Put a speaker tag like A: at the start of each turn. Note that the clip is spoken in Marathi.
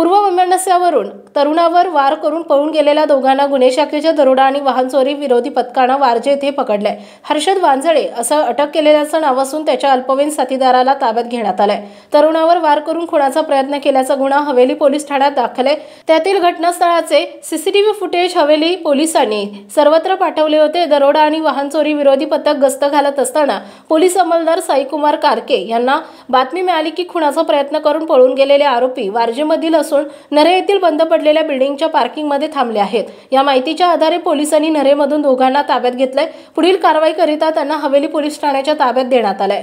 A: पूर्व वैमनस्यावरून तरुणावर वार करून पळून गेलेल्या दोघांना गुन्हे शाखेच्या दरोडा आणि वाहन चोरी विरोधी पथकानं वारजे येथे पकडले। हर्षद वांजळे असं अटक केलेल्याचं नाव असून त्याच्या अल्पवयीन साथीदाराला ताब्यात घेण्यात आलंय। तरुणावर वार करून खुनाचा प्रयत्न केल्याचा गुन्हा हवेली पोलीस ठाण्यात दाखल आहे। त्यातील घटनास्थळाचे सीसीटीव्ही फुटेज हवेली पोलिसांनी सर्वत्र पाठवले होते। दरोडा आणि वाहन चोरी विरोधी पथक गस्त घालत असताना पोलीस अंमलदार साईकुमार कारके यांना बातमी मिळाली की खुनाचा प्रयत्न करून पळून गेलेले आरोपी वारजेमधील असून नरे येथील बंद पडलेल्या बिल्डिंगच्या पार्किंगमध्ये थांबले आहेत। या माहितीच्या आधारे पोलिसांनी नरेमधून दोघांना ताब्यात घेतले। पुढील कारवाई करिता त्यांना हवेली पोलीस ठाण्याच्या ताब्यात देण्यात आले।